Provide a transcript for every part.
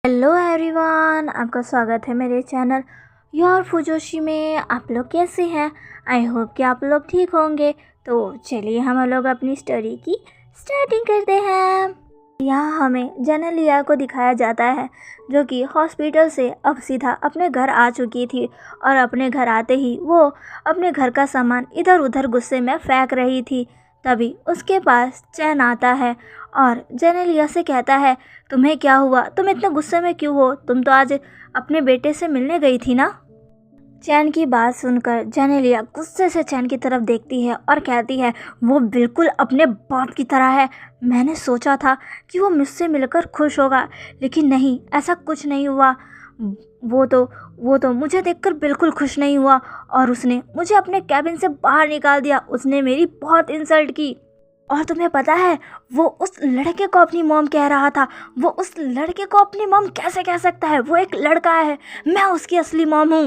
Hello everyone, आपका स्वागत है मेरे चैनल योर फुजोशी में। आप लोग कैसे हैं? आई होप कि आप लोग ठीक होंगे। तो चलिए हम लोग अपनी स्टोरी की स्टार्टिंग करते हैं। यहाँ हमें जेनेलिया को दिखाया जाता है जो कि हॉस्पिटल से अब सीधा अपने घर आ चुकी थी और अपने घर आते ही वो अपने घर का सामान इधर उधर गुस्से में फेंक रही थी। तभी उसके पास चैन आता है और जेनेलिया से कहता है, तुम्हें क्या हुआ? तुम इतने गुस्से में क्यों हो? तुम तो आज अपने बेटे से मिलने गई थी ना। चैन की बात सुनकर जेनेलिया गुस्से से चैन की तरफ देखती है और कहती है, वो बिल्कुल अपने बाप की तरह है। मैंने सोचा था कि वो मुझसे मिलकर खुश होगा, लेकिन नहीं, ऐसा कुछ नहीं हुआ। वो तो मुझे देखकर बिल्कुल खुश नहीं हुआ और उसने मुझे अपने कैबिन से बाहर निकाल दिया। उसने मेरी बहुत इंसल्ट की। और तुम्हें पता है, वो उस लड़के को अपनी मॉम कह रहा था। वो उस लड़के को अपनी मॉम कैसे कह सकता है? वो एक लड़का है, मैं उसकी असली मॉम हूँ।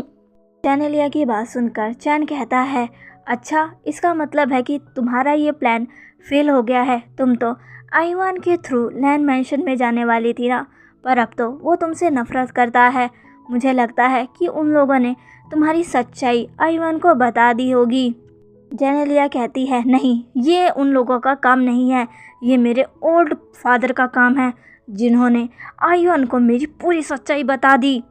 जेनेलिया की बात सुनकर चैन कहता है, अच्छा, इसका मतलब है कि तुम्हारा ये प्लान फेल हो गया है। तुम तो आईवान के थ्रू लैंड मैंशन में जाने वाली थी ना, पर अब तो वो तुमसे नफरत करता है। मुझे लगता है कि उन लोगों ने तुम्हारी सच्चाई आईवान को बता दी होगी। जेनेलिया कहती है, नहीं, ये उन लोगों का काम नहीं है, ये मेरे ओल्ड फादर का काम है, जिन्होंने आईवान को मेरी पूरी सच्चाई बता दी।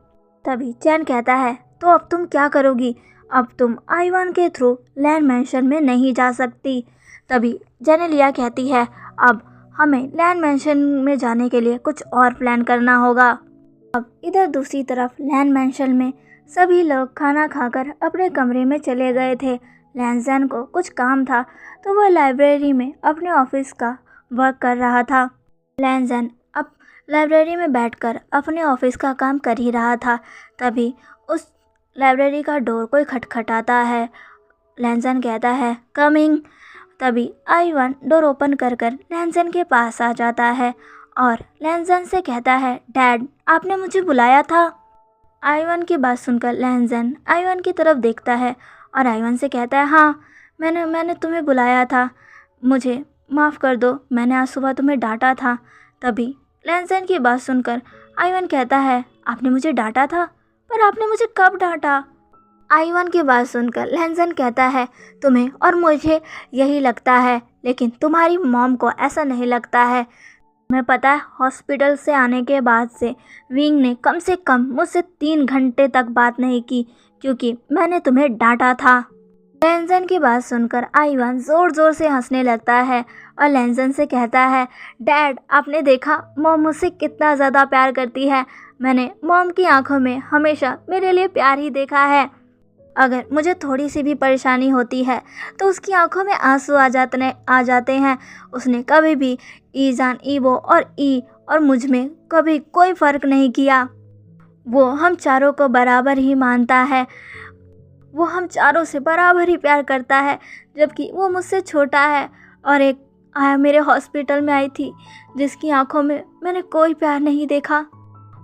तभी चैन कहता है, तो अब तुम क्या करोगी? अब तुम आईवान के थ्रू लैंड मैंशन में नहीं जा सकती। तभी जेनेलिया कहती है, अब हमें लैंड मैंशन में जाने के लिए कुछ और प्लान करना होगा। अब इधर दूसरी तरफ लैंड मैंशन में सभी लोग खाना खाकर अपने कमरे में चले गए थे। लैंजन को कुछ काम था तो वह लाइब्रेरी में अपने ऑफिस का वर्क कर रहा था। लैंजन अब लाइब्रेरी में बैठकर अपने ऑफिस का काम कर ही रहा था। तभी उस लाइब्रेरी का डोर कोई खटखटाता है। लैंजन कहता है, कमिंग। तभी आईवान डोर ओपन कर कर लैंजन के पास आ जाता है और लैंजन से कहता है, डैड, आपने मुझे बुलाया था। आईवान की बात सुनकर लैंजन आईवान की तरफ देखता है और आईवान से कहता है, हाँ, मैंने तुम्हें बुलाया था। मुझे माफ़ कर दो, मैंने आज सुबह तुम्हें डांटा था। तभी लैंजन की बात सुनकर आईवान कहता है, आपने मुझे डांटा था? पर आपने मुझे कब डांटा? आईवान की बात सुनकर लैंजन कहता है, तुम्हें और मुझे यही लगता है, लेकिन तुम्हारी मॉम को ऐसा नहीं लगता है। तुम्हें पता है, हॉस्पिटल से आने के बाद से विंग ने कम से कम मुझसे 3 घंटे तक बात नहीं की, क्योंकि मैंने तुम्हें डांटा था। लैंजन की बात सुनकर आईवान ज़ोर ज़ोर से हंसने लगता है और लैंजन से कहता है, डैड, आपने देखा मॉम मुझसे कितना ज़्यादा प्यार करती है। मैंने मॉम की आंखों में हमेशा मेरे लिए प्यार ही देखा है। अगर मुझे थोड़ी सी भी परेशानी होती है तो उसकी आंखों में आंसू आ जाते हैं। उसने कभी भी ईजान, ईवो और ई और मुझ में कभी कोई फ़र्क नहीं किया। वो हम चारों को बराबर ही मानता है। वो हम चारों से बराबर ही प्यार करता है, जबकि वो मुझसे छोटा है। और एक मेरे हॉस्पिटल में आई थी जिसकी आंखों में मैंने कोई प्यार नहीं देखा।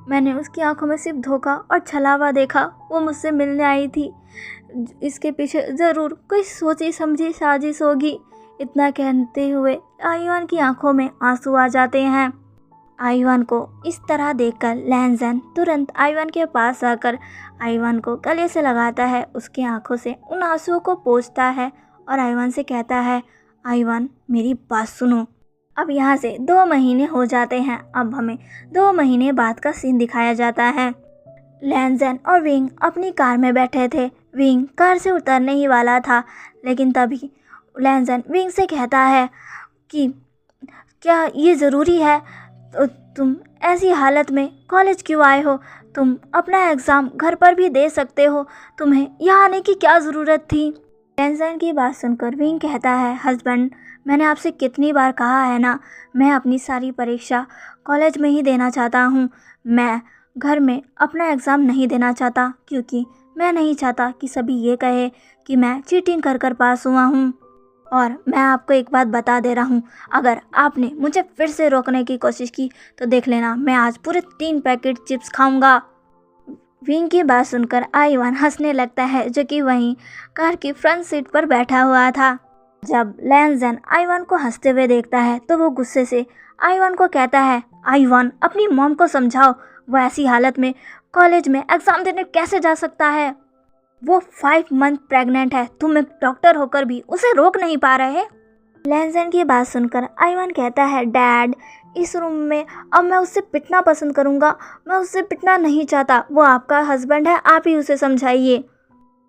मैंने उसकी आंखों में सिर्फ धोखा और छलावा देखा। वो मुझसे मिलने आई थी, इसके पीछे ज़रूर कोई सोची समझी साजिश होगी। इतना कहते हुए आईवान की आंखों में आंसू आ जाते हैं। आईवान को इस तरह देखकर लैंजन तुरंत आईवान के पास आकर आईवान को गले से लगाता है, उसकी आंखों से उन आंसुओं को पोंछता है और आईवान से कहता है, आईवान, मेरी बात सुनो। अब यहाँ से 2 महीने हो जाते हैं। अब हमें 2 महीने बाद का सीन दिखाया जाता है। लैंजन और विंग अपनी कार में बैठे थे। विंग कार से उतरने ही वाला था, लेकिन तभी लैंजन विंग से कहता है कि क्या ये ज़रूरी है? तो तुम ऐसी हालत में कॉलेज क्यों आए हो? तुम अपना एग्ज़ाम घर पर भी दे सकते हो। तुम्हें यहाँ आने की क्या ज़रूरत थी? लैंजन की बात सुनकर विंग कहता है, हस्बैंड, मैंने आपसे कितनी बार कहा है ना, मैं अपनी सारी परीक्षा कॉलेज में ही देना चाहता हूँ। मैं घर में अपना एग्ज़ाम नहीं देना चाहता, क्योंकि मैं नहीं चाहता कि सभी ये कहे कि मैं चीटिंग कर कर पास हुआ हूँ। और मैं आपको एक बात बता दे रहा हूँ, अगर आपने मुझे फिर से रोकने की कोशिश की तो देख लेना, मैं आज पूरे 3 पैकेट चिप्स खाऊंगा। विंग की बात सुनकर आईवान हंसने लगता है, जो कि वहीं कार की फ्रंट सीट पर बैठा हुआ था। जब लैंजन आईवान को हंसते हुए देखता है तो वो गुस्से से आईवान को कहता है, आईवान, अपनी मॉम को समझाओ, वो ऐसी हालत में कॉलेज में एग्ज़ाम देने कैसे जा सकता है? वो 5 मंथ प्रेग्नेंट है। तुम एक डॉक्टर होकर भी उसे रोक नहीं पा रहे। लैनजन की बात सुनकर आइवन कहता है, डैड, इस रूम में अब मैं उससे पिटना पसंद करूँगा। मैं उससे पिटना नहीं चाहता। वो आपका हस्बैंड है, आप ही उसे समझाइए।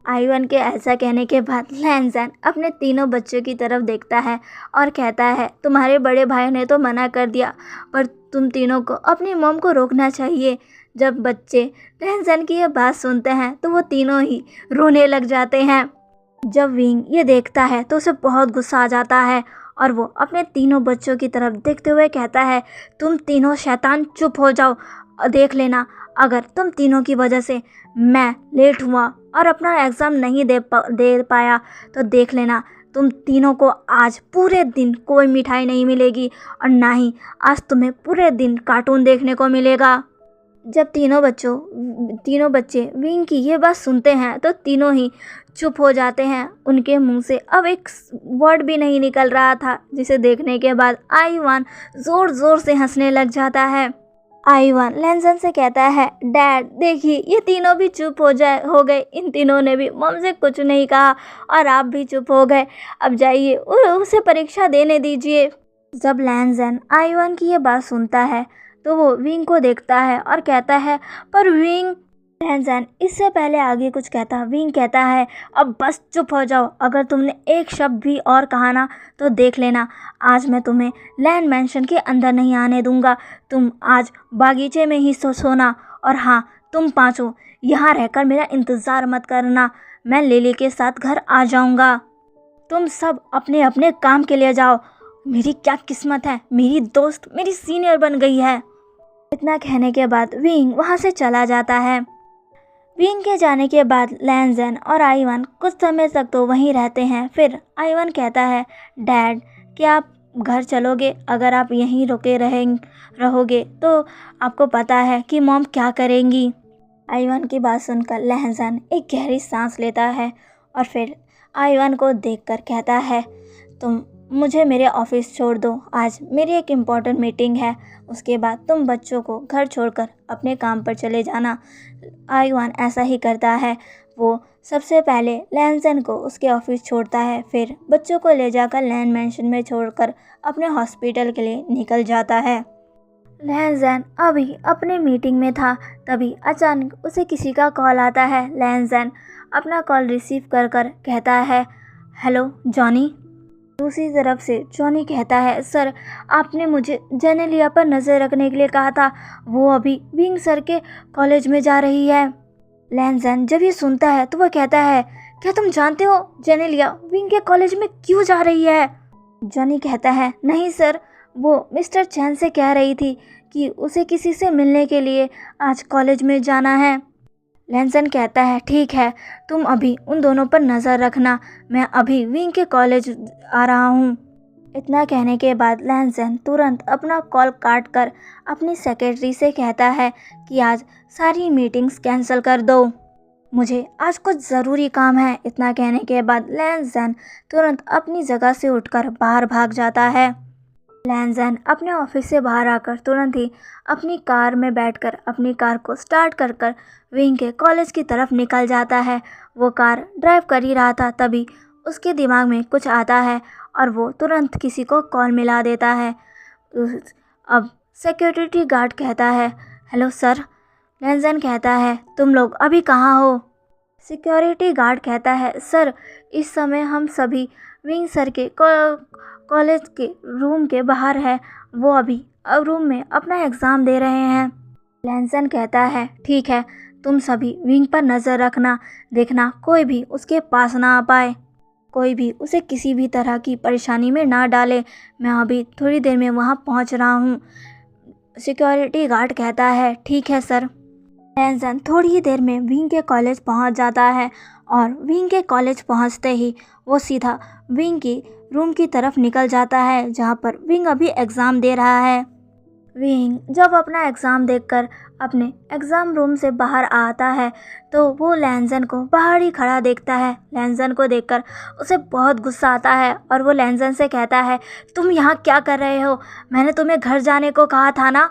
आइवन के ऐसा कहने के बाद लैनजन अपने तीनों बच्चों की तरफ देखता है और कहता है, तुम्हारे बड़े भाई ने तो मना कर दिया, पर तुम तीनों को अपनी मॉम को रोकना चाहिए। जब बच्चे लैनजन की ये बात सुनते हैं तो वो तीनों ही रोने लग जाते हैं। जब विंग ये देखता है तो उसे बहुत गुस्सा आ जाता है और वो अपने तीनों बच्चों की तरफ देखते हुए कहता है, तुम तीनों शैतान चुप हो जाओ। देख लेना, अगर तुम तीनों की वजह से मैं लेट हुआ और अपना एग्ज़ाम नहीं दे पाया तो देख लेना, तुम तीनों को आज पूरे दिन कोई मिठाई नहीं मिलेगी और ना ही आज तुम्हें पूरे दिन कार्टून देखने को मिलेगा। जब तीनों बच्चे विंग की ये बात सुनते हैं तो तीनों ही चुप हो जाते हैं। उनके मुंह से अब एक वर्ड भी नहीं निकल रहा था, जिसे देखने के बाद आइवान ज़ोर ज़ोर से हंसने लग जाता है। आइवान लैनजन से कहता है, डैड देखिए, ये तीनों भी चुप हो गए। इन तीनों ने भी मम से कुछ नहीं कहा और आप भी चुप हो गए। अब जाइए और उसे परीक्षा देने दीजिए। जब लैनजन आइवान की ये बात सुनता है तो वो विंग को देखता है और कहता है, पर विंग। लैनजन इससे पहले आगे कुछ कहता, विंग कहता है, अब बस चुप हो जाओ। अगर तुमने एक शब्द भी और कहा ना तो देख लेना, आज मैं तुम्हें लैंड मैंशन के अंदर नहीं आने दूंगा। तुम आज बागीचे में ही सोना। और हाँ, तुम पांचों यहाँ रहकर मेरा इंतज़ार मत करना। मैं लिली के साथ घर आ जाऊँगा। तुम सब अपने अपने काम के लिए जाओ। मेरी क्या किस्मत है, मेरी दोस्त मेरी सीनियर बन गई है। इतना कहने के बाद विंग वहाँ से चला जाता है। विंग के जाने के बाद लैनजन और आइवान कुछ समय तक तो वहीं रहते हैं। फिर आइवान कहता है, डैड, क्या आप घर चलोगे? अगर आप यहीं रहोगे तो आपको पता है कि मॉम क्या करेंगी। आइवान की बात सुनकर लैनजन एक गहरी सांस लेता है और फिर आइवान को देखकर कहता है, तुम मुझे मेरे ऑफिस छोड़ दो। आज मेरी एक इम्पॉर्टेंट मीटिंग है, उसके बाद तुम बच्चों को घर छोड़कर अपने काम पर चले जाना। आइवान ऐसा ही करता है। वो सबसे पहले लैनजन को उसके ऑफिस छोड़ता है, फिर बच्चों को ले जाकर लैंड मैंशन में छोड़कर अपने हॉस्पिटल के लिए निकल जाता है। लैनजन अभी अपने मीटिंग में था, तभी अचानक उसे किसी का कॉल आता है। लैनजन अपना कॉल रिसीव कर कहता है, हेलो जॉनी। दूसरी तरफ से जॉनी कहता है, सर, आपने मुझे जेनेलिया पर नज़र रखने के लिए कहा था। वो अभी विंग सर के कॉलेज में जा रही है। लैनजन जब ये सुनता है तो वह कहता है, क्या तुम जानते हो जेनेलिया विंग के कॉलेज में क्यों जा रही है? जॉनी कहता है, नहीं सर, वो मिस्टर चैन से कह रही थी कि उसे किसी से मिलने के लिए आज कॉलेज में जाना है। लैनजन कहता है, ठीक है, तुम अभी उन दोनों पर नज़र रखना, मैं अभी विंग के कॉलेज आ रहा हूँ। इतना कहने के बाद लैनजन तुरंत अपना कॉल काट कर अपनी सेक्रेटरी से कहता है कि आज सारी मीटिंग्स कैंसिल कर दो, मुझे आज कुछ ज़रूरी काम है। इतना कहने के बाद लैनजन तुरंत अपनी जगह से उठकर बाहर भाग जाता है। लैनजन अपने ऑफिस से बाहर आकर तुरंत ही अपनी कार में बैठकर अपनी कार को स्टार्ट कर विंग के कॉलेज की तरफ निकल जाता है। वो कार ड्राइव कर ही रहा था, तभी उसके दिमाग में कुछ आता है और वो तुरंत किसी को कॉल मिला देता है। अब सिक्योरिटी गार्ड कहता है, हेलो सर। लैनजन कहता है, तुम लोग अभी कहाँ हो? सिक्योरिटी गार्ड कहता है, सर, इस समय हम सभी विंग सर के कॉलेज के रूम के बाहर है। वो अभी रूम में अपना एग्ज़ाम दे रहे हैं। लैनजन कहता है, ठीक है, तुम सभी विंग पर नज़र रखना, देखना कोई भी उसके पास ना आ पाए, कोई भी उसे किसी भी तरह की परेशानी में ना डाले। मैं अभी थोड़ी देर में वहाँ पहुँच रहा हूँ। सिक्योरिटी गार्ड कहता है, ठीक है सर। लैनजन थोड़ी ही देर में विंग के कॉलेज पहुँच जाता है और विंग के कॉलेज पहुँचते ही वो सीधा विंग की रूम की तरफ निकल जाता है, जहाँ पर विंग अभी एग्ज़ाम दे रहा है। विंग जब अपना एग्ज़ाम देखकर अपने एग्ज़ाम रूम से बाहर आता है तो वो लैनजन को बाहर ही खड़ा देखता है। लैनजन को देखकर उसे बहुत गुस्सा आता है और वो लैनजन से कहता है, तुम यहाँ क्या कर रहे हो? मैंने तुम्हें घर जाने को कहा था ना।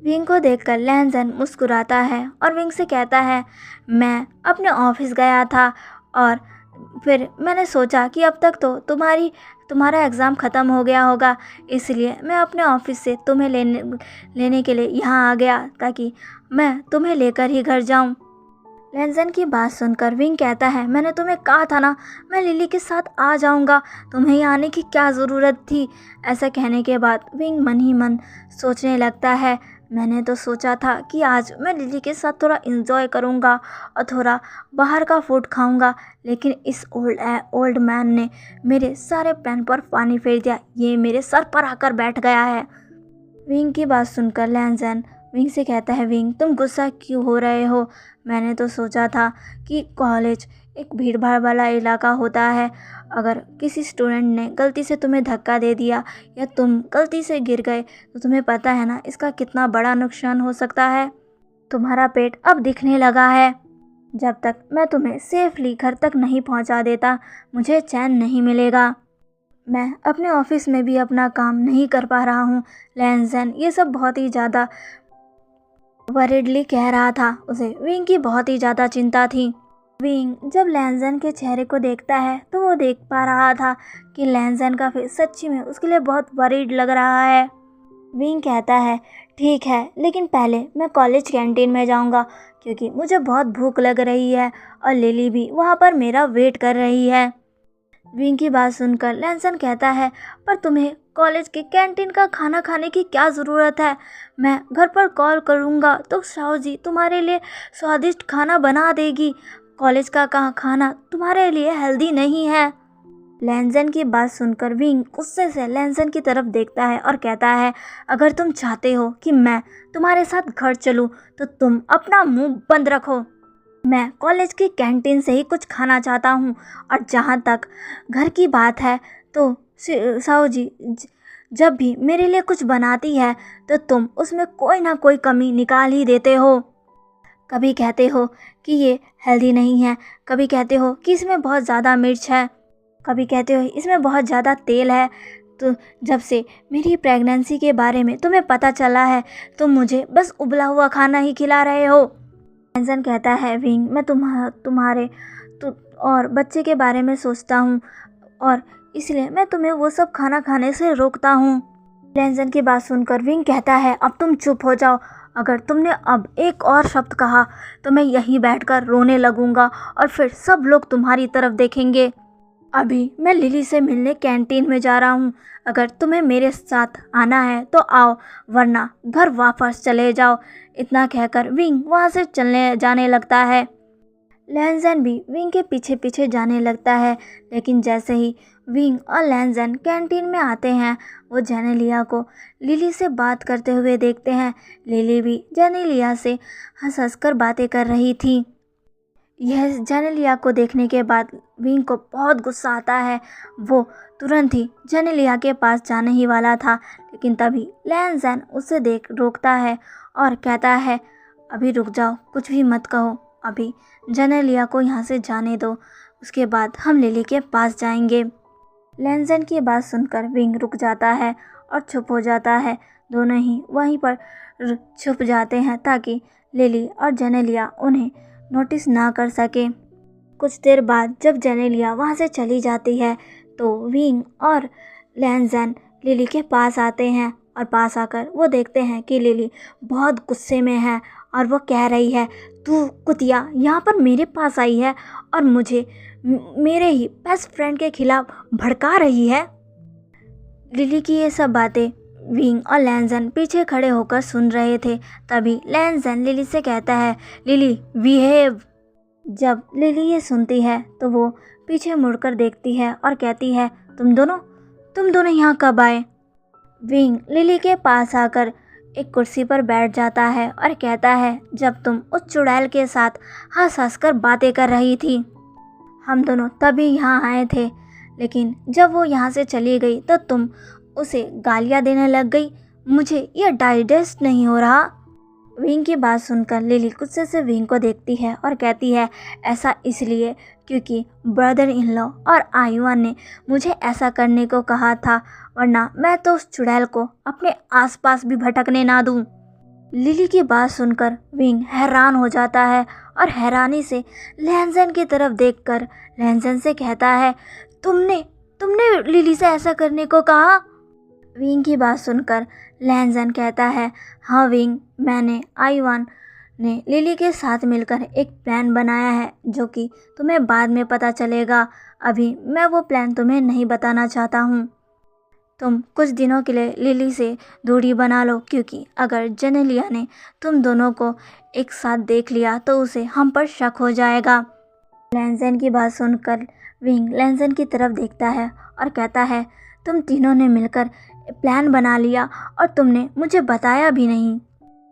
विंग को देखकर लैनजन मुस्कुराता है और विंग से कहता है, मैं अपने ऑफिस गया था और फिर मैंने सोचा कि अब तक तो तुम्हारा एग्ज़ाम ख़त्म हो गया होगा, इसलिए मैं अपने ऑफिस से तुम्हें लेने के लिए यहाँ आ गया ताकि मैं तुम्हें लेकर ही घर जाऊँ। लैनजन की बात सुनकर विंग कहता है, मैंने तुम्हें कहा था ना, मैं लिली के साथ आ जाऊंगा, तुम्हें यहाँ आने की क्या ज़रूरत थी। ऐसा कहने के बाद विंग मन ही मन सोचने लगता है, मैंने तो सोचा था कि आज मैं लिली के साथ थोड़ा इंजॉय करूंगा और थोड़ा बाहर का फूड खाऊंगा, लेकिन इस ओल्ड मैन ने मेरे सारे प्लान पर पानी फेर दिया, ये मेरे सर पर आकर बैठ गया है। विंग की बात सुनकर लैनजन विंग से कहता है, विंग तुम गुस्सा क्यों हो रहे हो, मैंने तो सोचा था कि कॉलेज एक भीड़ भाड़ वाला इलाका होता है, अगर किसी स्टूडेंट ने गलती से तुम्हें धक्का दे दिया या तुम गलती से गिर गए तो तुम्हें पता है ना इसका कितना बड़ा नुकसान हो सकता है। तुम्हारा पेट अब दिखने लगा है, जब तक मैं तुम्हें सेफली घर तक नहीं पहुंचा देता मुझे चैन नहीं मिलेगा। मैं अपने ऑफिस में भी अपना काम नहीं कर पा रहा हूँ। लैनजन ये सब बहुत ही ज़्यादा वरीडली कह रहा था, उसे विंग की बहुत ही ज़्यादा चिंता थी। विंग जब लैनजन के चेहरे को देखता है तो वो देख पा रहा था कि लैनजन का फेस सच्ची में उसके लिए बहुत वरीड लग रहा है। विंग कहता है, ठीक है, लेकिन पहले मैं कॉलेज कैंटीन में जाऊंगा क्योंकि मुझे बहुत भूख लग रही है और लिली भी वहाँ पर मेरा वेट कर रही है। विंग की बात सुनकर लैनसन कहता है, पर तुम्हें कॉलेज के कैंटीन का खाना खाने की क्या ज़रूरत है, मैं घर पर कॉल करूँगा तो साहू जी तुम्हारे लिए स्वादिष्ट खाना बना देगी, कॉलेज का खाना तुम्हारे लिए हेल्दी नहीं है। लैनसन की बात सुनकर विंग गुस्से से लैनसन की तरफ देखता है और कहता है, अगर तुम चाहते हो कि मैं तुम्हारे साथ घर चलूँ तो तुम अपना मुंह बंद रखो, मैं कॉलेज की कैंटीन से ही कुछ खाना चाहता हूँ, और जहाँ तक घर की बात है तो साहू जी जब भी मेरे लिए कुछ बनाती है तो तुम उसमें कोई ना कोई कमी निकाल ही देते हो, कभी कहते हो कि ये हेल्दी नहीं है, कभी कहते हो कि इसमें बहुत ज़्यादा मिर्च है, कभी कहते हो इसमें बहुत ज़्यादा तेल है। तो जब से मेरी प्रेगनेंसी के बारे में तुम्हें पता चला है तुम मुझे बस उबला हुआ खाना ही खिला रहे हो। लैनसन कहता है, विंग मैं तुम्हारे और बच्चे के बारे में सोचता हूँ और इसलिए मैं तुम्हें वो सब खाना खाने से रोकता हूँ। लैनसन की बात सुनकर विंग कहता है, अब तुम चुप हो जाओ, अगर तुमने अब एक और शब्द कहा तो मैं यहीं बैठकर रोने लगूंगा और फिर सब लोग तुम्हारी तरफ देखेंगे। अभी मैं लिली से मिलने कैंटीन में जा रहा हूँ, अगर तुम्हें मेरे साथ आना है तो आओ, वरना घर वापस चले जाओ। इतना कहकर विंग वहाँ से जाने लगता है। लैनसन भी विंग के पीछे पीछे जाने लगता है, लेकिन जैसे ही विंग और लैनसन कैंटीन में आते हैं वो जेनेलिया को लिली से बात करते हुए देखते हैं। लिली भी जेनेलिया से हंस हंस कर बातें कर रही थी। यह जेनेलिया को देखने के बाद विंग को बहुत गुस्सा आता है, वो तुरंत ही जेनेलिया के पास जाने ही वाला था, लेकिन तभी लैनसन उसे रोकता है और कहता है, अभी रुक जाओ, कुछ भी मत कहो, अभी जेनेलिया को यहाँ से जाने दो, उसके बाद हम लिली के पास जाएंगे। लैनसन की बात सुनकर विंग रुक जाता है और चुप हो जाता है। दोनों ही वहीं पर छुप जाते हैं ताकि लिली और जेनेलिया उन्हें नोटिस ना कर सके। कुछ देर बाद जब जेनेलिया वहाँ से चली जाती है तो विंग और लैनसन लिली के पास आते हैं और पास आकर वो देखते हैं कि लिली बहुत गुस्से में है और वो कह रही है, तू कुतिया यहाँ पर मेरे पास आई है और मुझे मेरे ही बेस्ट फ्रेंड के खिलाफ भड़का रही है। लिली की ये सब बातें विंग और लैनसन पीछे खड़े होकर सुन रहे थे। तभी लैनसन लिली से कहता है, लिली बिहेव। जब लिली ये सुनती है तो वो पीछे मुड़कर देखती है और कहती है, तुम दोनों यहाँ कब आए। विंग लिली के पास आकर एक कुर्सी पर बैठ जाता है और कहता है, जब तुम उस चुड़ैल के साथ हंस हंस कर बातें कर रही थी, हम दोनों तभी यहाँ आए थे, लेकिन जब वो यहाँ से चली गई तो तुम उसे गालियाँ देने लग गई, मुझे ये डाइजेस्ट नहीं हो रहा। विंग की बात सुनकर लिली गुस्से से विंग को देखती है और कहती है, ऐसा इसलिए क्योंकि ब्रदर इन लॉ और आयुआन ने मुझे ऐसा करने को कहा था, वरना मैं तो उस चुड़ैल को अपने आसपास भी भटकने ना दूँ। लिली की बात सुनकर विंग हैरान हो जाता है और हैरानी से लैंजन की तरफ देखकर लैंजन से कहता है, तुमने तुमने लिली से ऐसा करने को कहा? विंग की बात सुनकर लैंजन कहता है, हाँ विंग, मैंने आईवान ने लिली के साथ मिलकर एक प्लान बनाया है जो कि तुम्हें बाद में पता चलेगा। अभी मैं वो प्लान तुम्हें नहीं बताना चाहता हूँ। तुम कुछ दिनों के लिए लिली से दूरी बना लो, क्योंकि अगर जेनेलिया ने तुम दोनों को एक साथ देख लिया तो उसे हम पर शक हो जाएगा। लैंजन की बात सुनकर विंग लैंजन की तरफ देखता है और कहता है, तुम तीनों ने मिलकर प्लान बना लिया और तुमने मुझे बताया भी नहीं।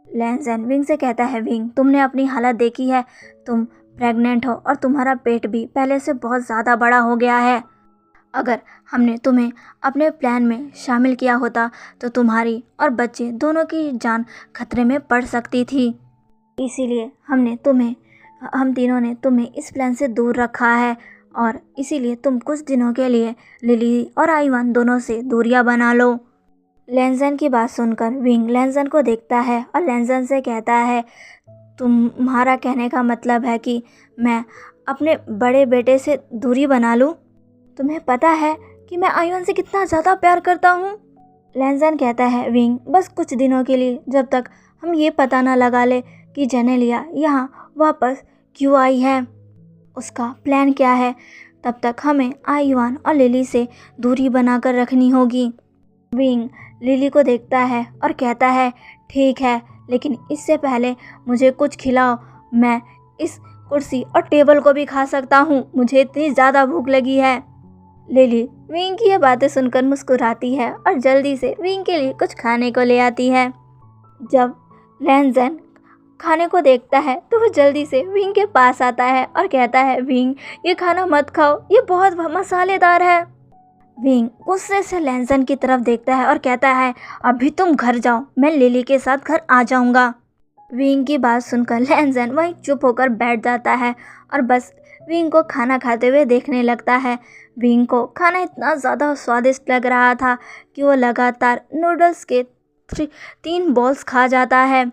लैंजन विंग से कहता है, विंग, तुमने अपनी हालत देखी है, तुम प्रेग्नेंट हो और तुम्हारा पेट भी पहले से बहुत ज़्यादा बड़ा हो गया है। अगर हमने तुम्हें अपने प्लान में शामिल किया होता तो तुम्हारी और बच्चे दोनों की जान खतरे में पड़ सकती थी। इसीलिए हम तीनों ने तुम्हें इस प्लान से दूर रखा है और इसीलिए तुम कुछ दिनों के लिए लिली और आईवान दोनों से दूरियां बना लो। लैंजन की बात सुनकर विंग लैंजन को देखता है और लैंजन से कहता है, तुम्हारा कहने का मतलब है कि मैं अपने बड़े बेटे से दूरी बना लूँ? तुम्हें पता है कि मैं आईवान से कितना ज़्यादा प्यार करता हूँ। लैंजन कहता है, विंग, बस कुछ दिनों के लिए, जब तक हम ये पता ना लगा ले कि जेनेलिया यहाँ वापस क्यों आई है, उसका प्लान क्या है, तब तक हमें आईवान और लिली से दूरी बनाकर रखनी होगी। विंग लिली को देखता है और कहता है, ठीक है, लेकिन इससे पहले मुझे कुछ खिलाओ। मैं इस कुर्सी और टेबल को भी खा सकता हूँ, मुझे इतनी ज़्यादा भूख लगी है। लिली विंग की ये बातें सुनकर मुस्कुराती है और जल्दी से विंग के लिए कुछ खाने को ले आती है। जब लैंजन खाने को देखता है तो वो जल्दी से विंग के पास आता है और कहता है, विंग, ये खाना मत खाओ, ये बहुत मसालेदार है। विंग गुस्से से लैंजन की तरफ देखता है और कहता है, अभी तुम घर जाओ, मैं लिली के साथ घर आ जाऊंगा। विंग की बात सुनकर लैंजन वहीं चुप होकर बैठ जाता है और बस विंग को खाना खाते हुए देखने लगता है। विंग को खाना इतना ज़्यादा स्वादिष्ट लग रहा था कि वो लगातार नूडल्स के 3 बॉल्स खा जाता है।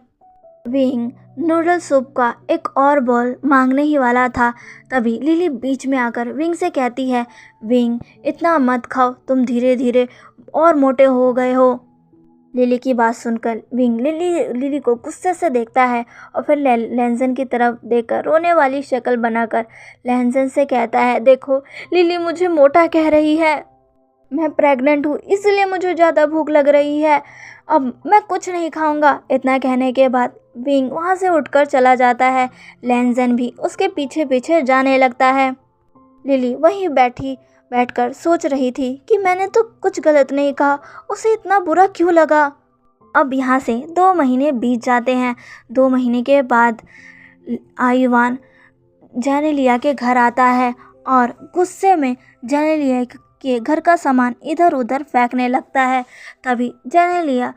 विंग नूडल सूप का एक और बॉल मांगने ही वाला था, तभी लिली बीच में आकर विंग से कहती है, विंग, इतना मत खाओ, तुम धीरे धीरे और मोटे हो गए हो। लिली की बात सुनकर विंग लिली को गुस्से से देखता है और फिर लैंजन की तरफ देखकर रोने वाली शक्ल बनाकर लैंजन से कहता है, देखो लिली मुझे मोटा कह रही है, मैं प्रेग्नेंट हूँ इसलिए मुझे ज़्यादा भूख लग रही है, अब मैं कुछ नहीं खाऊंगा। इतना कहने के बाद विंग वहाँ से उठकर चला जाता है। लैंजन भी उसके पीछे पीछे जाने लगता है। लिली वहीं बैठकर सोच रही थी कि मैंने तो कुछ गलत नहीं कहा, उसे इतना बुरा क्यों लगा। अब यहाँ से 2 महीने बीत जाते हैं। 2 महीने के बाद आईवान जेनेलिया के घर आता है और गुस्से में जेनेलिया के घर का सामान इधर उधर फेंकने लगता है। तभी जेनेलिया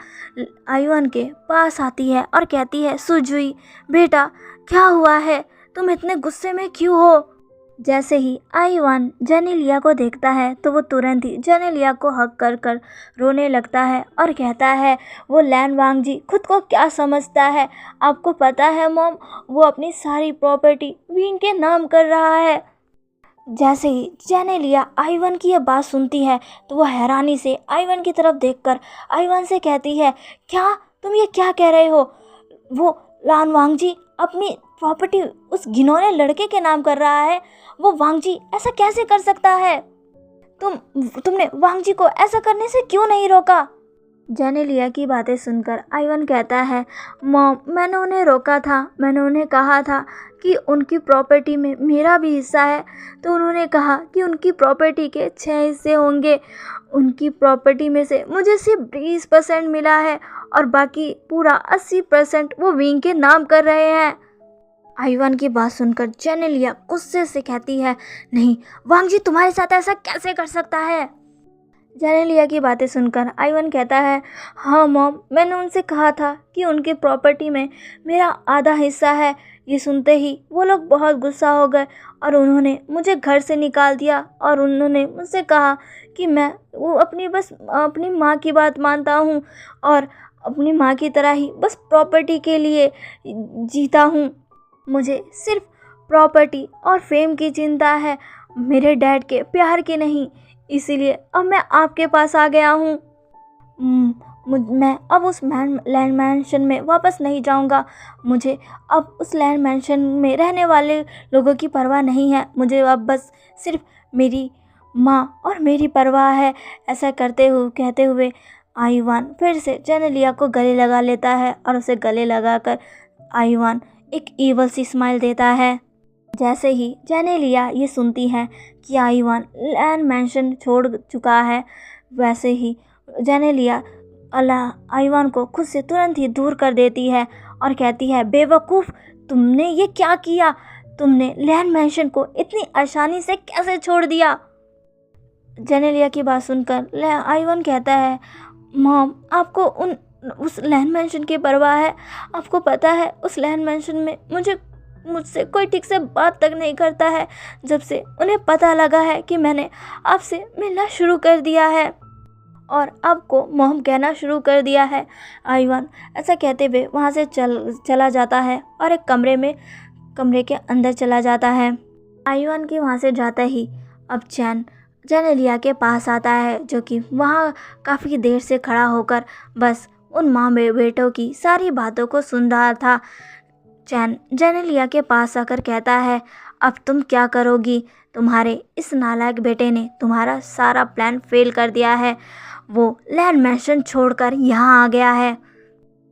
आईवान के पास आती है और कहती है, सुजुई बेटा, क्या हुआ है, तुम इतने गुस्से में क्यों हो? जैसे ही आईवान जेनेलिया को देखता है तो वो तुरंत ही जेनेलिया को हक कर कर रोने लगता है और कहता है, वो लैन वांगजी खुद को क्या समझता है, आपको पता है मॉम, वो अपनी सारी प्रॉपर्टी विंग के नाम कर रहा है। जैसे ही जेनेलिया आईवान की यह बात सुनती है तो वो हैरानी से आईवान की तरफ देखकर आईवान से कहती है, क्या तुम ये क्या कह रहे हो, वो लान वांगजी अपनी प्रॉपर्टी उस घिनौने लड़के के नाम कर रहा है, वो वांगजी ऐसा कैसे कर सकता है, तुमने वांगजी को ऐसा करने से क्यों नहीं रोका? जेनेलिया की बातें सुनकर आईवान कहता है, मॉम, मैंने उन्हें रोका था, मैंने उन्हें कहा था कि उनकी प्रॉपर्टी में मेरा भी हिस्सा है, तो उन्होंने कहा कि उनकी प्रॉपर्टी के 6 हिस्से होंगे, उनकी प्रॉपर्टी में से मुझे सिर्फ 20% मिला है और बाकी पूरा 80% वो विंग के नाम कर रहे हैं। आईवान की बात सुनकर जेनेलिया गुस्से से कहती है, नहीं, वांगजी तुम्हारे साथ ऐसा कैसे कर सकता है? जेनेलिया की बातें सुनकर आईवान कहता है, हाँ मॉम, मैंने उनसे कहा था कि उनकी प्रॉपर्टी में मेरा आधा हिस्सा है। ये सुनते ही वो लोग बहुत गुस्सा हो गए और उन्होंने मुझे घर से निकाल दिया और उन्होंने मुझसे कहा कि मैं अपनी माँ की बात मानता हूँ और अपनी माँ की तरह ही बस प्रॉपर्टी के लिए जीता हूँ। मुझे सिर्फ प्रॉपर्टी और फेम की चिंता है, मेरे डैड के प्यार की नहीं। इसीलिए अब मैं आपके पास आ गया हूँ। मैं अब उस लैंड मैंशन में वापस नहीं जाऊंगा। मुझे अब उस लैंड मैंशन में रहने वाले लोगों की परवाह नहीं है। मुझे अब बस सिर्फ मेरी माँ और मेरी परवाह है। ऐसा कहते हुए आईवान फिर से जेनेलिया को गले लगा लेता है और उसे गले लगाकर आईवान एक ईवल सी स्माइल देता है। जैसे ही जेनेलिया ये सुनती है कि आईवान लैंड मैंशन छोड़ चुका है, वैसे ही जेनेलिया आईवान को खुद से तुरंत ही दूर कर देती है और कहती है, बेवकूफ़, तुमने ये क्या किया? तुमने लैंड मैंशन को इतनी आसानी से कैसे छोड़ दिया? जेनेलिया की बात सुनकर आईवान कहता है, मॉम, आपको उस लैंड मैंशन की परवाह है? आपको पता है उस लैंड मैंशन में मुझसे कोई ठीक से बात तक नहीं करता है जब से उन्हें पता लगा है कि मैंने आपसे मिलना शुरू कर दिया है और आपको मॉम कहना शुरू कर दिया है। आईवान ऐसा कहते हुए वहाँ से चला जाता है और एक कमरे के अंदर चला जाता है। आईवान के वहाँ से जाता ही अब चैन जेनेलिया के पास आता है, जो कि वहाँ काफ़ी देर से खड़ा होकर बस उन माँ बेटों की सारी बातों को सुन रहा था। चैन जेनेलिया के पास आकर कहता है, अब तुम क्या करोगी? तुम्हारे इस नालायक बेटे ने तुम्हारा सारा प्लान फेल कर दिया है। वो लैंड मैंशन छोड़कर यहाँ आ गया है।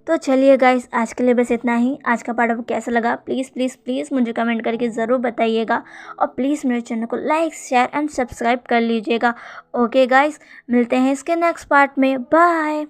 तो चलिए गाइस, आज के लिए बस इतना ही। आज का पार्ट आपको कैसा लगा प्लीज़ प्लीज़ प्लीज़ मुझे कमेंट करके ज़रूर बताइएगा और प्लीज़ मेरे चैनल को लाइक शेयर एंड सब्सक्राइब कर लीजिएगा। ओके गाइस, मिलते हैं इसके नेक्स्ट पार्ट में। बाय।